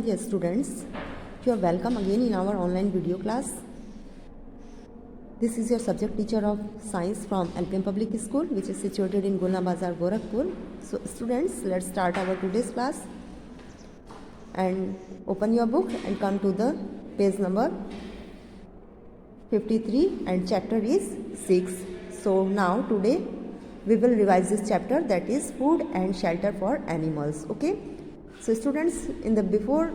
Dear students, you are welcome again in our online video class. This is your subject teacher of science from LPM Public School, which is situated in Gulna Bazar, Gorakhpur. So students, let's start our today's class. And open your book and come to the page number 53 and chapter is 6. So now today we will revise this chapter, that is food and shelter for animals. Okay. So students, in the before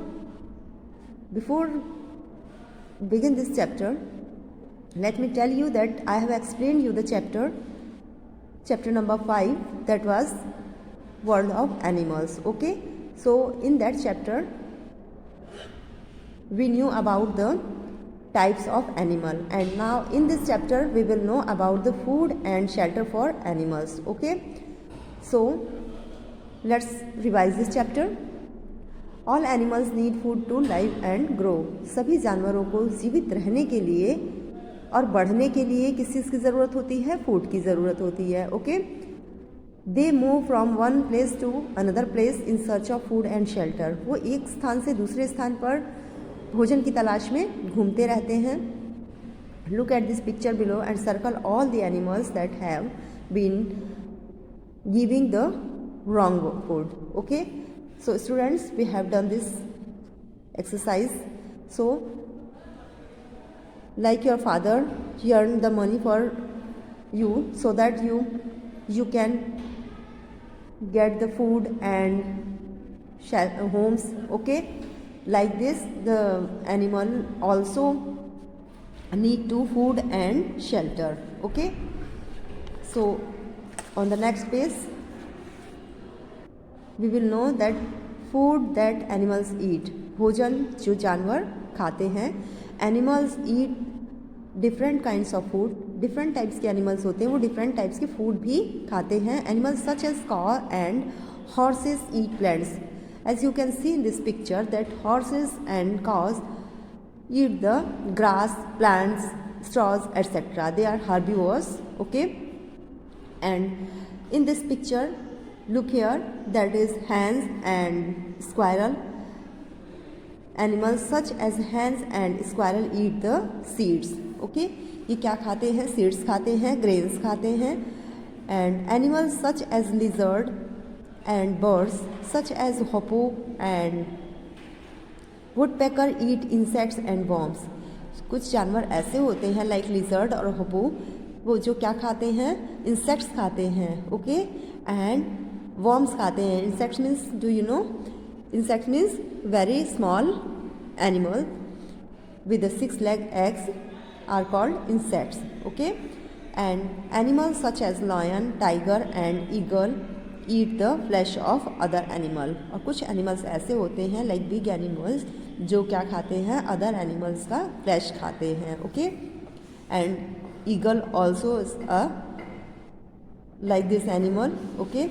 begin this chapter, let me tell you that I have explained you the chapter number 5, that was world of animals. Okay. So in that chapter we knew about the types of animal, and now in this chapter we will know about the food and shelter for animals. Okay. So let's revise this chapter. All animals need food to live and grow. सभी जानवरों को जीवित रहने के लिए और बढ़ने के लिए किस चीज़ की ज़रूरत होती है? फूड की ज़रूरत होती है. Okay. They move from one place to another place in search of food and shelter. वो एक स्थान से दूसरे स्थान पर भोजन की तलाश में घूमते रहते हैं. Look at this picture below and circle all the animals that have been giving the wrong food. Okay. So students, we have done this exercise. So like your father, he earned the money for you so that you can get the food and homes. Okay. Like this, the animal also need to food and shelter. Okay. So on the next page we will know that food that animals eat. भोजन जो जानवर खाते हैं. Animals eat different kinds of food. Different types के animals होते हैं, वो different types के food भी खाते हैं. Animals such as cow and horses eat plants. As you can see in this picture that horses and cows eat the grass, plants, straws, etc. They are herbivores. Okay. And in this picture, look here, that is hens and squirrel. Animals such as hens and squirrel eat the seeds. Okay. ये क्या खाते हैं? Seeds खाते हैं, grains खाते हैं. And animals such as lizard and birds such as hippo and woodpecker eat insects and worms. कुछ जानवर ऐसे होते हैं like lizard और hippo, वो जो क्या खाते हैं? Insects खाते हैं. Okay. And worms खाते हैं. Insects means, do you know? Insects means very small animal with the 6-legged eggs are called insects. Okay. And animals such as lion, tiger and eagle eat the flesh of other animal. और कुछ animals ऐसे होते हैं like big animals जो क्या खाते हैं? Other animals का flesh खाते हैं. Okay. And eagle also is a like this animal. Okay.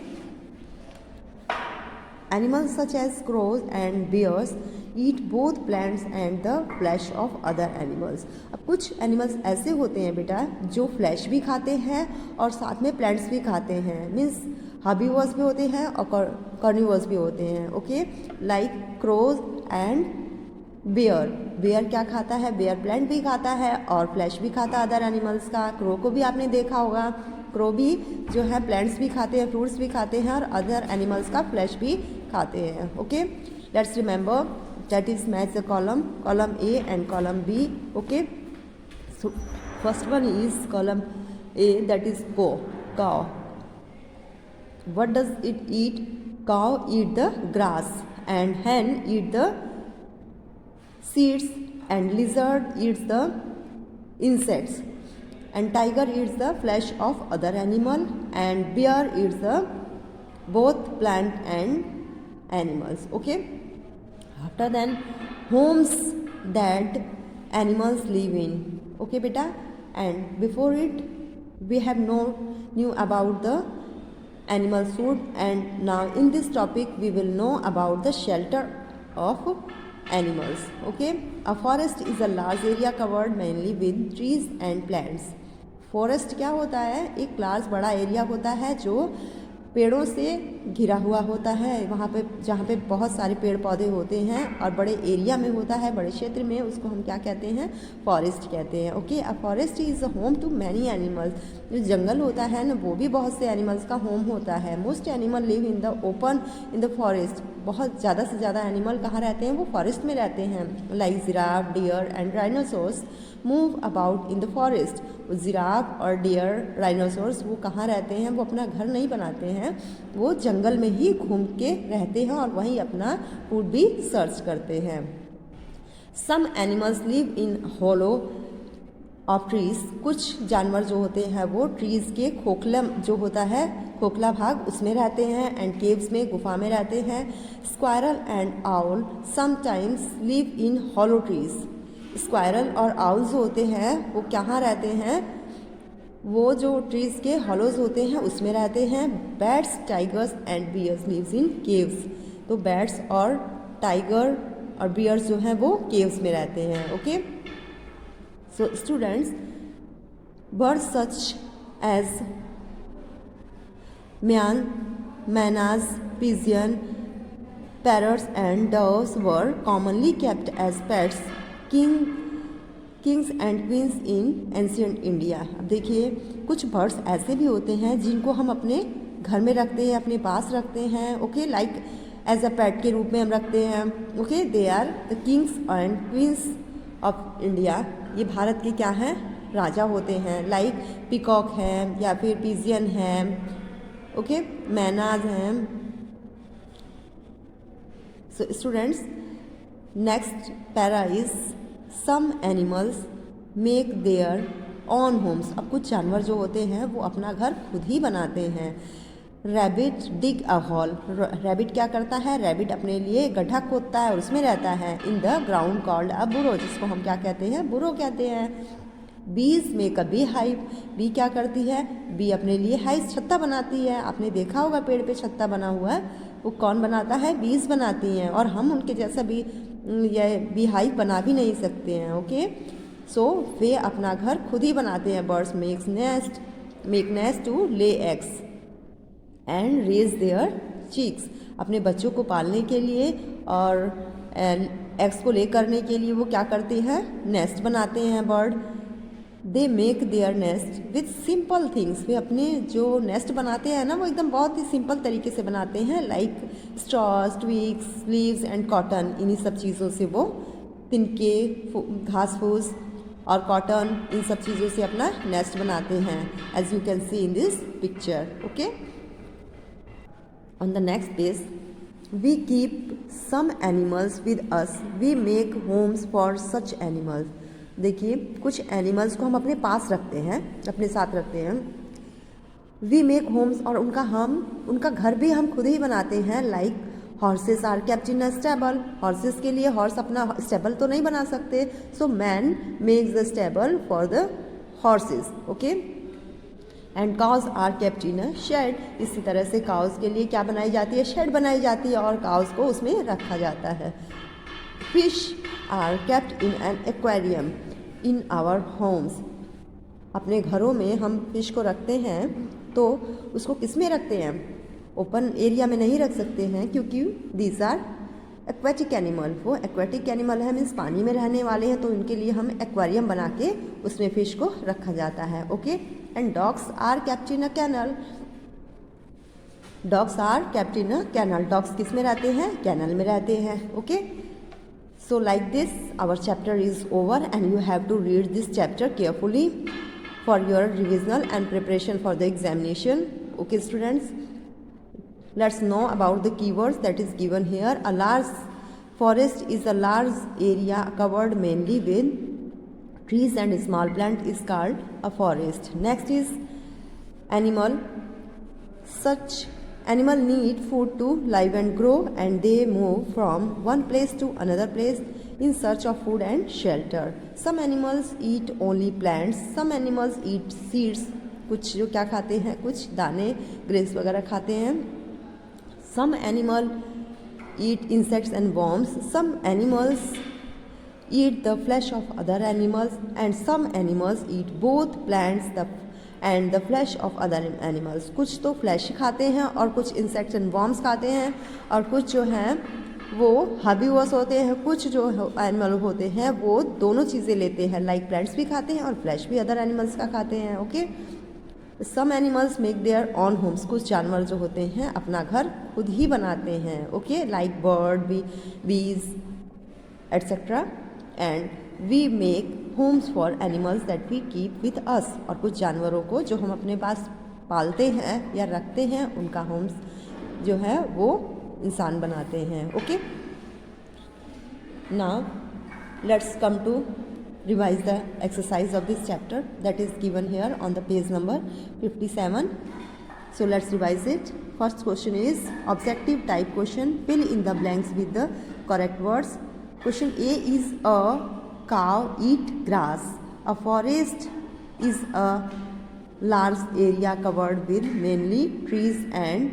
Animals such as crows and bears eat both plants and the flesh of other animals. अब कुछ animals ऐसे होते हैं बेटा जो flesh भी खाते हैं और साथ में plants भी खाते हैं. Means herbivores भी होते हैं और carnivores भी होते हैं. Okay. Like crows and bear. Bear क्या खाता है? Bear plant भी खाता है और flesh भी खाता है other animals का. Crow को भी आपने देखा होगा. क्रो भी जो है प्लांट्स भी खाते हैं, फ्रूट्स भी खाते हैं और अदर एनिमल्स का फ्लैश भी खाते हैं. Okay. Let's remember that is match the column A and column B. Okay. So first one is column A, that is cow. What does it eat? Cow eat the grass and hen eat the seeds and lizard eats the insects. And tiger eats the flesh of other animal and bear eats the both plant and animals. Okay. After then, homes that animals live in. Okay beta. And before it we have knew about the animal food, and now in this topic we will know about the shelter of animals. Okay. A forest is a large area covered mainly with trees and plants. Forest क्या होता है? एक large बड़ा area होता है जो पेड़ों से घिरा हुआ होता है, वहाँ पे जहाँ पे बहुत सारे पेड़ पौधे होते हैं और बड़े एरिया में होता है, बड़े क्षेत्र में, उसको हम क्या कहते हैं, फॉरेस्ट कहते हैं। Okay, a forest is a home to many animals. जो जंगल होता है ना, वो भी बहुत से एनिमल्स का होम होता है। Most animal live in the open in the forest. बहुत ज़्यादा से ज़्यादा एनिमल कहाँ रहते हैं, वो फॉरेस्ट में रहते हैं। Like giraffe, deer and rhinoceros move about in the forest. Giraffe और डियर, राइनोसोर्स वो कहाँ रहते हैं, वो अपना घर नहीं बनाते हैं, वो जंगल में ही घूम के रहते हैं और वहीं अपना फूड भी सर्च करते हैं। Some animals live in hollow of trees. कुछ जानवर जो होते हैं वो ट्रीज के खोखला जो होता है, खोखला भाग, उसमें रहते हैं। एंड केव्स में, गुफा में रहते हैं। Squirrel and owl sometimes live in hollow trees. Squirrel और आउल जो होते हैं वो कहाँ रहते हैं, वो जो ट्रीज के हॉलोज होते हैं उसमें रहते हैं। Bats, tigers and bears lives in caves. तो बैट्स और टाइगर और बियर्स जो हैं वो केव्स में रहते हैं। Okay, so students, birds such as mynas, pigeon, parrots and doves were commonly kept as pets kings and queens in ancient India. अब देखिए, कुछ बर्ड्स ऐसे भी होते हैं जिनको हम अपने घर में रखते हैं, अपने पास रखते हैं। Okay, like as a pet के रूप में हम रखते हैं। Okay, they are the kings and queens of India. ये भारत के क्या हैं, राजा होते हैं। लाइक पीकॉक है या फिर पिजियन है। ओके, मैनाज हैं। So students, next para is some animals make their own homes. अब कुछ जानवर जो होते हैं वो अपना घर खुद ही बनाते हैं। रैबिट डिग अ हॉल। रैबिट क्या करता है, रैबिट अपने लिए गड्ढा खोदता है और उसमें रहता है। In the ground called a बुरो, जिसको हम क्या कहते हैं, बुरो कहते हैं। Bees make a bee hive. Bee क्या करती है, बी अपने लिए हाइव, छत्ता बनाती है। आपने देखा होगा पेड़ पे छत्ता बना हुआ है, वो कौन बनाता है, बीज बनाती हैं। और हम उनके जैसा भी ये बी हाइव बना भी नहीं सकते हैं। ओके, सो वे अपना घर खुद ही बनाते हैं। Birds make nest to lay eggs and raise their chicks. अपने बच्चों को पालने के लिए और एग्स को ले करने के लिए वो क्या करते हैं, नेस्ट बनाते हैं bird. They make their nest with simple things. वे अपने जो नेस्ट बनाते हैं ना, वो एकदम बहुत ही सिंपल तरीके से बनाते हैं। Like straws, twigs, leaves and cotton. इन्हीं सब चीज़ों से वो तिनके, घास फूस और कॉटन, इन सब चीज़ों से अपना नेस्ट बनाते हैं, as you can see in this picture. Okay, on the next page, we keep some animals with us, we make homes for such animals. देखिए, कुछ एनिमल्स को हम अपने पास रखते हैं, अपने साथ रखते हैं। वी मेक होम्स, और उनका घर भी हम खुद ही बनाते हैं। Like horses are kept in a stable. Horses के लिए हॉर्स अपना स्टेबल तो नहीं बना सकते, so man makes the stable for the horses. Okay, and cows are kept in a shed. इसी तरह से काउज के लिए क्या बनाई जाती है, शेड बनाई जाती है और काउज को उसमें रखा जाता है। Fish are kept in an aquarium in our homes. अपने घरों में हम फिश को रखते हैं, तो उसको किस में रखते हैं, ओपन एरिया में नहीं रख सकते हैं, क्योंकि दीज आर एक्वेटिक एनिमल। वो एक्वेटिक एनिमल है, मीन्स पानी में रहने वाले हैं, तो इनके लिए हम एक्वेरियम बना के उसमें फिश को रखा जाता है। Okay, and dogs are kept in a kennel. Dogs are kept in a kennel. Dogs किस में रहते हैं, कैनल में रहते हैं। Okay, so like this our chapter is over and you have to read this chapter carefully for your revisional and preparation for the examination. Okay students, let's know about the keywords that is given here. A large forest is a large area covered mainly with trees and small plant is called a forest. Next is animal. Such animal need food to live and grow, and they move from one place to another place in search of food and shelter. Some animals eat only plants, some animals eat seeds. कुछ जो क्या खाते हैं, कुछ दाने, grains वगैरह खाते हैं. Some animal eat insects and worms. Some animals eat the flesh of other animals, and some animals eat both plants and the flash of other animals. कुछ तो फ्लैश खाते हैं और कुछ इंसेक्ट्स एंड वर्म्स खाते हैं, और कुछ जो हैं वो हर्बीवर्स होते हैं, कुछ जो एनिमल होते हैं वो दोनों चीज़ें लेते हैं, लाइक प्लांट्स भी खाते हैं और फ्लैश भी अदर एनिमल्स का खाते हैं। Okay, some animals make their own homes. कुछ जानवर जो होते हैं अपना घर खुद ही बनाते हैं। Okay, like bird, bees etcetera, and we make homes for animals that we keep with us. और कुछ जानवरों को जो हम अपने पास पालते हैं या रखते हैं उनका होम्स जो है वो इंसान बनाते हैं। Okay, now let's come to revise the exercise of this chapter that is given here on the page number 57. So let's revise it. First question is objective type question. Fill in the blanks with the correct words. Question A is a cow eat grass. A forest is a large area covered with mainly trees and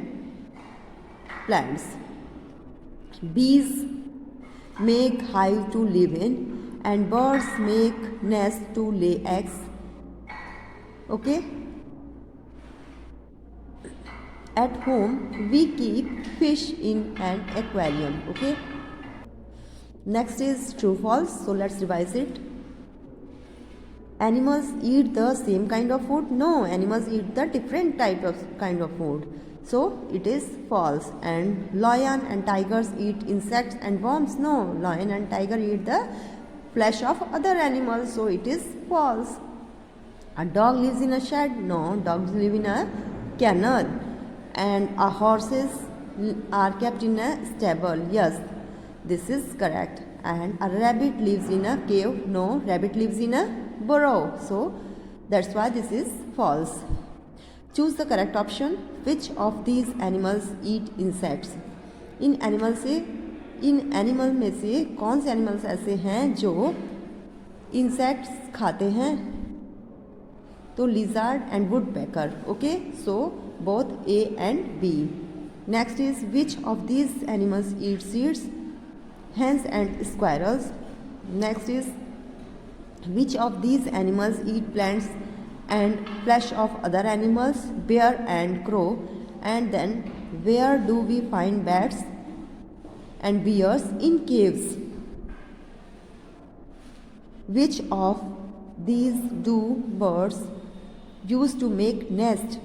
plants. Bees make hive to live in, and birds make nest to lay eggs. Okay, at home we keep fish in an aquarium. Okay, next is true false. So let's revise it. Animals eat the same kind of food? No, animals eat the different kind of food. So it is false. And lion and tigers eat insects and worms? No, lion and tiger eat the flesh of other animals, so it is false. A dog lives in a shed? No, dogs live in a kennel. And a horses are kept in a stable? Yes, this is correct. And a rabbit lives in a cave? No, rabbit lives in a burrow, so that's why this is false. Choose the correct option. Which of these animals eat insects? In animal में से कौन से animals ऐसे हैं जो insects खाते हैं? तो lizard and woodpecker. Okay, so both A and B. Next is which of these animals eat seeds? Hens and squirrels. Next is which of these animals eat plants and flesh of other animals? Bear and crow. And then where do we find bats and bears in caves? Which of these do birds use to make nest?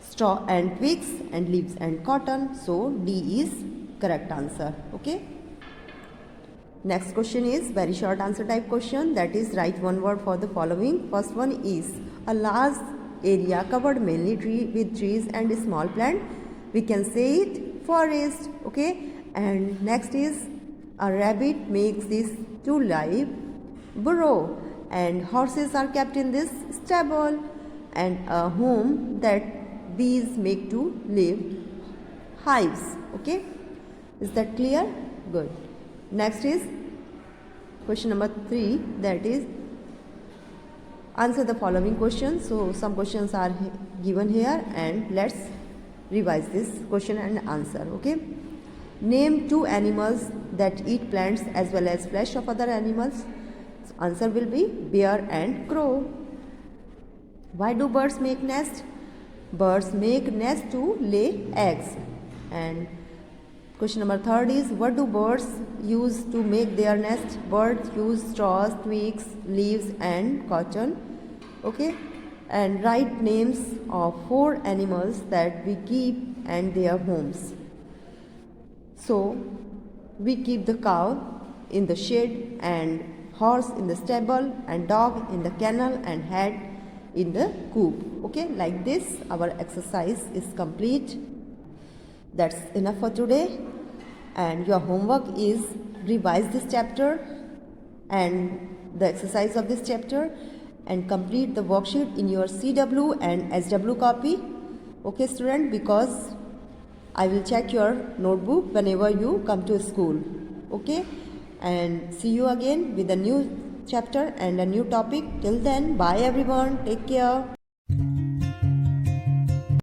Straw and twigs and leaves and cotton. So D is correct answer. Okay, next question is very short answer type question, that is write one word for the following. First one is a large area covered mainly with trees and small plant. We can say it forest. Okay, and next is a rabbit makes this to live burrow, and horses are kept in this stable, and a home that bees make to live, hives. Okay, is that clear? Good. Next is question number 3, that is answer the following questions. So some questions are given here and let's revise this question and answer. Okay, name 2 animals that eat plants as well as flesh of other animals. So answer will be bear and crow. Why do birds make nest? Birds make nest to lay eggs. And question number 3 is what do birds use to make their nest? Birds use straws, twigs, leaves and cotton. Okay, and write names of 4 animals that we keep and their homes. So we keep the cow in the shed, and horse in the stable, and dog in the kennel, and hat in the coop. Okay, like this our exercise is complete. That's enough for today, and your homework is revise this chapter and the exercise of this chapter and complete the worksheet in your CW and SW copy. Okay student, because I will check your notebook whenever you come to school. Okay, and see you again with a new chapter and a new topic. Till then, bye everyone, take care.